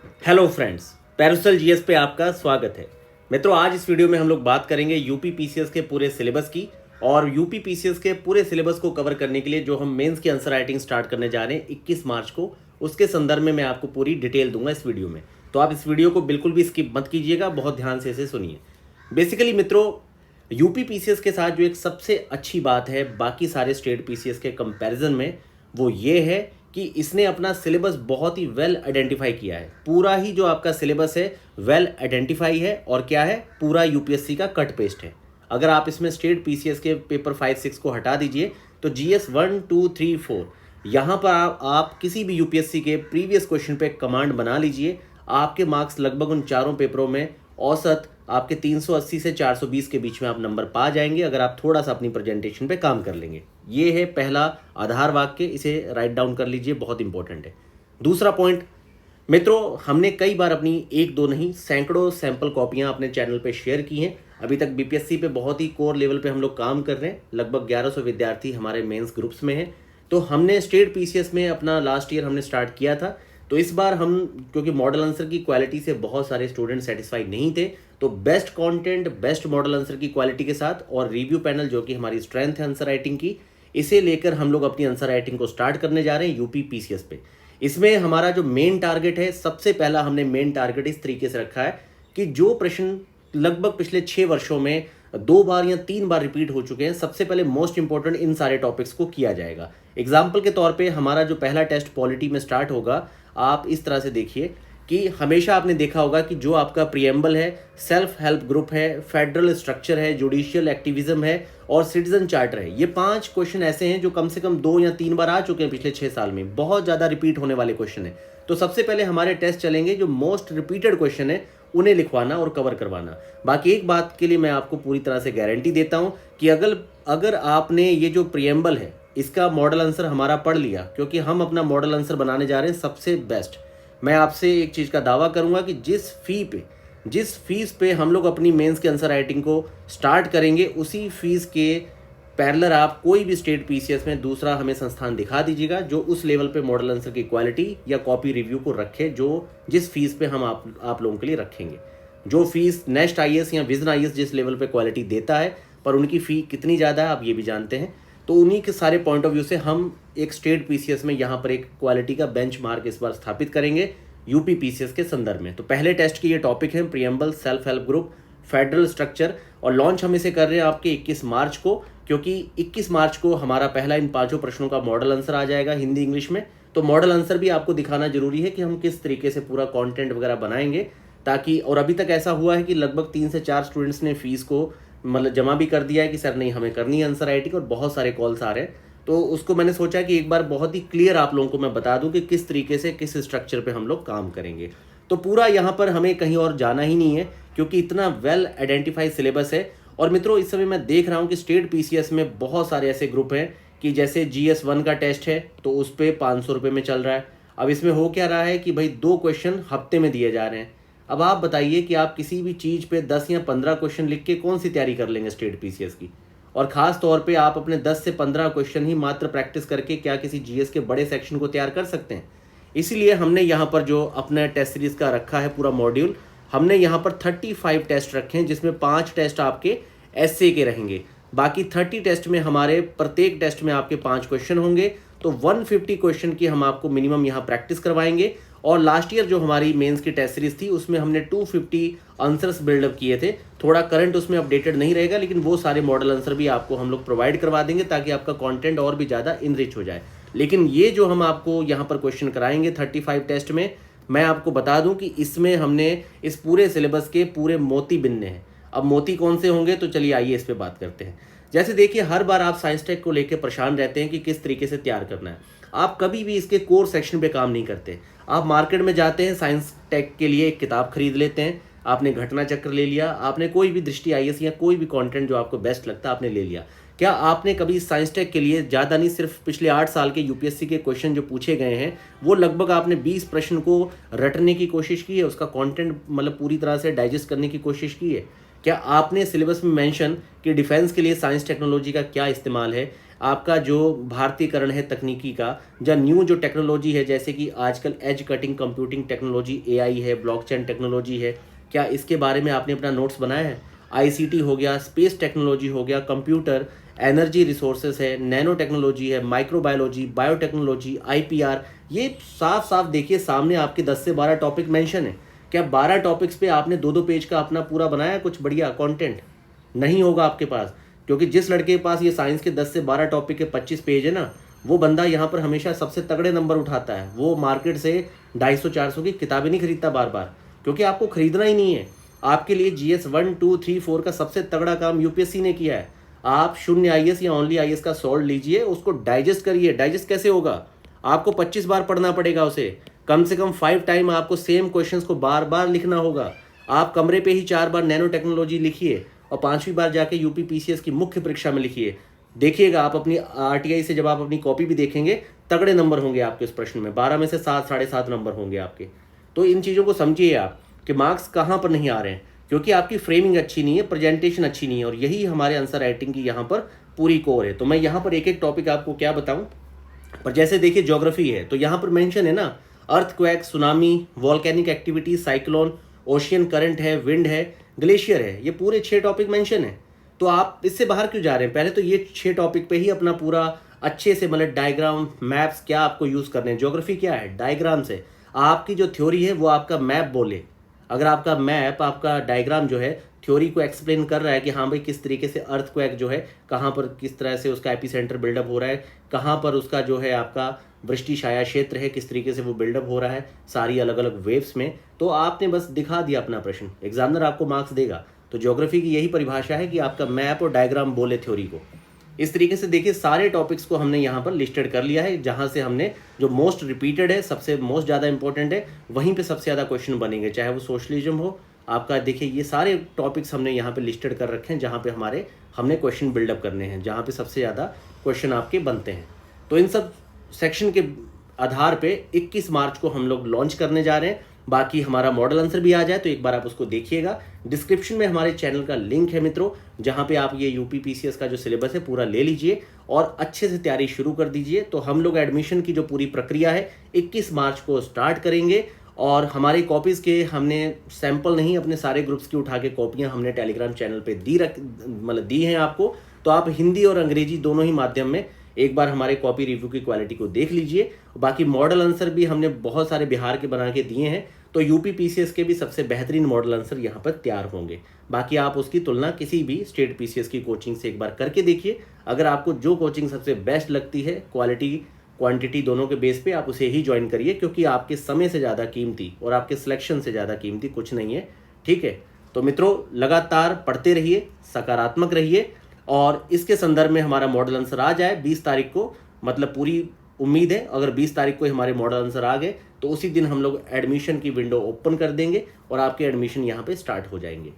Hello friends, Paracel GS पे आपका स्वागत है। मित्रों, आज इस वीडियो में हम लोग बात करेंगे यूपी पीसीएस के पूरे सिलेबस की। और यूपी पीसीएस के पूरे सिलेबस को कवर करने के लिए जो हम मेंस की आंसर राइटिंग स्टार्ट करने जा रहे हैं 21 मार्च को, उसके संदर्भ में मैं आपको पूरी डिटेल दूंगा इस वीडियो में। तो आप इस वीडियो को बिल्कुल भी स्किप मत कीजिएगा, बहुत ध्यान से इसे सुनिए। बेसिकली मित्रों, यूपी पीसीएस के साथ जो एक सबसे अच्छी बात है बाकी सारे स्टेट पीसीएस के कंपैरिजन में, वो ये है कि इसने अपना सिलेबस बहुत ही वेल आइडेंटिफाई किया है। पूरा ही जो आपका सिलेबस है वेल आइडेंटिफाई है और क्या है, पूरा यूपीएससी का कट पेस्ट है। अगर आप इसमें स्टेट पीसीएस के पेपर 5-6 को हटा दीजिए तो जीएस 1, 2, 3, 4 यहाँ पर आप किसी भी यूपीएससी के प्रीवियस क्वेश्चन पे कमांड बना लीजिए। आपके मार्क्स लगभग उन चारों पेपरों में औसत आपके 380 से 420 के बीच में आप नंबर पा जाएंगे, अगर आप थोड़ा सा अपनी प्रेजेंटेशन पे काम कर लेंगे। ये है पहला आधार वाक्य, इसे राइट डाउन कर लीजिए, बहुत इंपॉर्टेंट है। दूसरा पॉइंट मित्रों, हमने कई बार अपनी एक दो नहीं सैकड़ों सैंपल कॉपियां अपने चैनल पे शेयर की हैं। अभी तक बीपीएससी पे बहुत ही कोर लेवल पे हम लोग काम कर रहे हैं। लगभग 1100 विद्यार्थी हमारे मेंस ग्रुप्स में हैं। तो हमने स्टेट पीसीएस में अपना लास्ट ईयर हमने स्टार्ट किया था। तो इस बार हम, क्योंकि मॉडल आंसर की क्वालिटी से बहुत सारे स्टूडेंट सेटिस्फाई नहीं थे, तो best content, best model answer की क्वालिटी के साथ और रिव्यू पैनल जो कि हमारी स्ट्रेंथ है आंसर राइटिंग की, इसे लेकर हम लोग अपनी आंसर राइटिंग को स्टार्ट करने जा रहे हैं यूपी पीसीएस पे। इसमें हमारा जो मेन टारगेट है, सबसे पहला हमने मेन टारगेट इस तरीके से रखा है कि जो प्रश्न लगभग पिछले 6 वर्षों में 2 बार या 3 बार रिपीट हो चुके हैं, सबसे पहले मोस्ट इंपॉर्टेंट इन सारे टॉपिक्स को किया जाएगा। एग्जाम्पल के तौर पे हमारा जो पहला टेस्ट पॉलिटी में स्टार्ट होगा, आप इस तरह से देखिए कि हमेशा आपने देखा होगा कि जो आपका प्रियम्बल है, सेल्फ हेल्प ग्रुप है, फेडरल स्ट्रक्चर है, जुडिशियल एक्टिविज्म है और सिटीजन चार्टर है। ये 5 क्वेश्चन ऐसे हैं जो कम से कम 2 या 3 बार आ चुके हैं पिछले 6 साल में, बहुत ज़्यादा रिपीट होने वाले क्वेश्चन है। तो सबसे पहले हमारे टेस्ट चलेंगे जो मोस्ट रिपीटेड क्वेश्चन है उन्हें लिखवाना और कवर करवाना। बाकी एक बात के लिए मैं आपको पूरी तरह से गारंटी देता हूं कि अगर आपने ये जो प्रियम्बल है इसका मॉडल आंसर हमारा पढ़ लिया, क्योंकि हम अपना मॉडल आंसर बनाने जा रहे हैं सबसे बेस्ट। मैं आपसे एक चीज़ का दावा करूंगा कि जिस फीस पे हम लोग अपनी मेंस के आंसर राइटिंग को स्टार्ट करेंगे, उसी फीस के पैरेलल आप कोई भी स्टेट पीसीएस में दूसरा हमें संस्थान दिखा दीजिएगा जो उस लेवल पे मॉडल आंसर की क्वालिटी या कॉपी रिव्यू को रखे, जो जिस फीस पे हम आप लोगों के लिए रखेंगे। जो फीस नेक्स्ट आईएएस या विजन आईएएस जिस लेवल पे क्वालिटी देता है, पर उनकी फ़ी कितनी ज़्यादा है आप ये भी जानते हैं। तो उन्हीं के सारे पॉइंट ऑफ व्यू से हम एक स्टेट पीसीएस में यहाँ पर एक क्वालिटी का बेंचमार्क इस बार स्थापित करेंगे यूपी पीसीएस के संदर्भ में। तो पहले टेस्ट के ये टॉपिक हैं preamble, self help group, federal structure, और लॉन्च हम इसे कर रहे हैं आपके 21 मार्च को, क्योंकि 21 मार्च को हमारा पहला इन 5 प्रश्नों का मॉडल आंसर आ जाएगा हिंदी इंग्लिश में। तो मॉडल आंसर भी आपको दिखाना जरूरी है कि हम किस तरीके से पूरा कंटेंट वगैरह बनाएंगे, ताकि, और अभी तक ऐसा हुआ है कि लगभग 3 से 4 स्टूडेंट्स ने फीस को मतलब जमा भी कर दिया है कि सर नहीं हमें करनी है आंसर राइटिंग, और बहुत सारे कॉल्स आ रहे हैं। तो उसको मैंने सोचा कि एक बार बहुत ही क्लियर आप लोगों को मैं बता दूं कि किस तरीके से किस स्ट्रक्चर पे हम लोग काम करेंगे। तो पूरा यहाँ पर हमें कहीं और जाना ही नहीं है, क्योंकि इतना वेल आइडेंटिफाइड सिलेबस है। और मित्रों, इस समय मैं देख रहा हूँ कि स्टेट पीसीएस में बहुत सारे ऐसे ग्रुप हैं कि जैसे जीएस 1 का टेस्ट है तो उस पर 500 रुपये में चल रहा है। अब इसमें हो क्या रहा है कि भाई 2 क्वेश्चन हफ्ते में दिए जा रहे हैं। अब आप बताइए कि आप किसी भी चीज़ पे 10 या 15 क्वेश्चन लिख के कौन सी तैयारी कर लेंगे स्टेट पीसीएस की। और ख़ास तौर पे आप अपने 10 से 15 क्वेश्चन ही मात्र प्रैक्टिस करके क्या किसी जीएस के बड़े सेक्शन को तैयार कर सकते हैं। इसीलिए हमने यहाँ पर जो अपना टेस्ट सीरीज़ का रखा है पूरा मॉड्यूल, हमने यहाँ पर 35 टेस्ट रखे हैं, जिसमें 5 टेस्ट आपके एसए के रहेंगे। बाकी 30 टेस्ट में हमारे प्रत्येक टेस्ट में आपके 5 क्वेश्चन होंगे। तो 150 क्वेश्चन की हम आपको मिनिमम यहाँ प्रैक्टिस करवाएंगे। और लास्ट ईयर जो हमारी मेंस की टेस्ट सीरीज थी उसमें हमने 250 आंसर्स बिल्डअप किए थे। थोड़ा करंट उसमें अपडेटेड नहीं रहेगा, लेकिन वो सारे मॉडल आंसर भी आपको हम लोग प्रोवाइड करवा देंगे ताकि आपका कंटेंट और भी ज़्यादा इनरिच हो जाए। लेकिन ये जो हम आपको यहाँ पर क्वेश्चन कराएंगे 35 टेस्ट में, मैं आपको बता दूं कि इसमें हमने इस पूरे सिलेबस के पूरे मोती बिनने हैं। अब मोती कौन से होंगे, तो चलिए आइए इस पर बात करते हैं। जैसे देखिए, हर बार आप साइंस टेक को लेकर परेशान रहते हैं कि किस तरीके से तैयार करना है। आप कभी भी इसके कोर सेक्शन पे काम नहीं करते। आप मार्केट में जाते हैं, साइंस टेक के लिए एक किताब खरीद लेते हैं, आपने घटना चक्र ले लिया, आपने कोई भी दृष्टि आईएएस या कोई भी कंटेंट जो आपको बेस्ट लगता है आपने ले लिया। क्या आपने कभी साइंस टेक के लिए ज़्यादा नहीं, सिर्फ पिछले 8 साल के यूपीएससी के क्वेश्चन जो पूछे गए हैं वो लगभग आपने 20 प्रश्न को रटने की कोशिश की है, उसका कंटेंट मतलब पूरी तरह से डाइजेस्ट करने की कोशिश की है? क्या आपने सिलेबस में मेंशन कि डिफेंस के लिए साइंस टेक्नोलॉजी का क्या इस्तेमाल है, आपका जो भारतीयकरण है तकनीकी का, या न्यू जो टेक्नोलॉजी है, जैसे कि आजकल edge cutting computing technology, AI है, ब्लॉकचेन टेक्नोलॉजी है, क्या इसके बारे में आपने अपना नोट्स बनाया है? आईसीटी हो गया, स्पेस टेक्नोलॉजी हो गया, कंप्यूटर, एनर्जी रिसोर्सेज है, नैनो टेक्नोलॉजी है, माइक्रोबायोलॉजी, बायोटेक्नोलॉजी, आईपीआर, ये साफ साफ देखिए सामने आपके 10 से 12 टॉपिक मेंशन है। क्या 12 टॉपिक्स पे आपने 2-2 पेज का अपना पूरा बनाया कुछ बढ़िया कंटेंट? नहीं होगा आपके पास, क्योंकि जिस लड़के के पास ये साइंस के 10 से 12 टॉपिक के 25 पेज है ना, वो बंदा यहाँ पर हमेशा सबसे तगड़े नंबर उठाता है। वो मार्केट से 250-400 की किताबें नहीं खरीदता बार बार, क्योंकि आपको खरीदना ही नहीं है। आपके लिए GS 1, 2, 3, 4 का सबसे तगड़ा काम यूपीएससी ने किया है। आप शून्य आईएएस या ओनली आईएएस का सॉल्व लीजिए, उसको डाइजेस्ट करिए। डाइजेस्ट कैसे होगा? आपको 25 बार पढ़ना पड़ेगा उसे, कम से कम 5 टाइम आपको सेम क्वेश्चंस को बार बार लिखना होगा। आप कमरे पे ही 4 बार नैनो टेक्नोलॉजी लिखिए और 5वीं बार जाके यूपी पीसीएस की मुख्य परीक्षा में लिखिए। देखिएगा आप अपनी आरटीआई से जब आप अपनी कॉपी भी देखेंगे, तगड़े नंबर होंगे आपके उस प्रश्न में, 12 में से 7, 7.5 नंबर होंगे आपके। तो इन चीज़ों को समझिए आप कि मार्क्स कहाँ पर नहीं आ रहे हैं, क्योंकि आपकी फ्रेमिंग अच्छी नहीं है, प्रेजेंटेशन अच्छी नहीं है, और यही हमारे आंसर राइटिंग की यहाँ पर पूरी कोर है। तो मैं यहाँ पर एक एक टॉपिक आपको क्या बताऊँ, पर जैसे देखिए ज्योग्राफी है तो यहाँ पर मेंशन है ना, earthquake, tsunami, volcanic activity, cyclone, ocean current है, विंड है, ग्लेशियर है, ये पूरे 6 टॉपिक मेंशन है। तो आप इससे बाहर क्यों जा रहे हैं? पहले तो ये 6 टॉपिक पे ही अपना पूरा अच्छे से, मतलब डायग्राम, मैप्स क्या आपको यूज़ करने हैं। ज्योग्राफी क्या है? डायग्राम से आपकी जो थ्योरी है वो आपका मैप बोले। अगर आपका मैप, आपका डायग्राम जो है थ्योरी को एक्सप्लेन कर रहा है कि हाँ भाई किस तरीके से अर्थक्वेक जो है कहाँ पर, किस तरह से उसका एपिसेंटर बिल्डअप हो रहा है, कहाँ पर उसका जो है आपका वृष्टि छाया क्षेत्र है, किस तरीके से वो बिल्डअप हो रहा है सारी अलग अलग वेव्स में, तो आपने बस दिखा दिया अपना प्रश्न, एग्जामिनर आपको मार्क्स देगा। तो ज्योग्राफी की यही परिभाषा है कि आपका मैप और डायग्राम बोले थ्योरी को। इस तरीके से देखिए सारे टॉपिक्स को हमने यहाँ पर लिस्टेड कर लिया है, जहाँ से हमने जो मोस्ट रिपीटेड है, सबसे मोस्ट ज़्यादा इंपॉर्टेंट है, वहीं पे सबसे ज़्यादा क्वेश्चन बनेंगे, चाहे वो सोशलिज्म हो आपका। देखिए ये सारे टॉपिक्स हमने यहाँ पे लिस्टेड कर रखे हैं, जहाँ पे हमने क्वेश्चन बिल्डअप करने हैं, जहाँ पे सबसे ज़्यादा क्वेश्चन आपके बनते हैं। तो इन सब सेक्शन के आधार पे 21 मार्च को हम लोग लॉन्च करने जा रहे हैं। बाकी हमारा मॉडल आंसर भी आ जाए तो एक बार आप उसको देखिएगा। डिस्क्रिप्शन में हमारे चैनल का लिंक है मित्रों, जहां पे आप ये यूपी पीसीएस का जो सिलेबस है पूरा ले लीजिए और अच्छे से तैयारी शुरू कर दीजिए। तो हम लोग एडमिशन की जो पूरी प्रक्रिया है 21 मार्च को स्टार्ट करेंगे, और हमारी कॉपीज़ के हमने सैंपल नहीं, अपने सारे ग्रुप्स की उठा के कॉपियाँ हमने टेलीग्राम चैनल पर दी हैं आपको। तो आप हिंदी और अंग्रेजी दोनों ही माध्यम में एक बार हमारे कॉपी रिव्यू की क्वालिटी को देख लीजिए। बाकी मॉडल आंसर भी हमने बहुत सारे बिहार के बना के दिए हैं, तो यूपी पीसीएस के भी सबसे बेहतरीन मॉडल आंसर यहाँ पर तैयार होंगे। बाकी आप उसकी तुलना किसी भी स्टेट पीसीएस की कोचिंग से एक बार करके देखिए। अगर आपको जो कोचिंग सबसे बेस्ट लगती है, क्वालिटी क्वांटिटी दोनों के बेस पे, आप उसे ही ज्वाइन करिए, क्योंकि आपके समय से ज़्यादा कीमती और आपके सिलेक्शन से ज़्यादा कीमती कुछ नहीं है। ठीक है, तो मित्रों लगातार पढ़ते रहिए, सकारात्मक रहिए, और इसके संदर्भ में हमारा मॉडल आंसर आ जाए 20 तारीख को, मतलब पूरी उम्मीद है अगर 20 तारीख को हमारे मॉडल आंसर आ गए तो उसी दिन हम लोग एडमिशन की विंडो ओपन कर देंगे और आपके एडमिशन यहाँ पे स्टार्ट हो जाएंगे।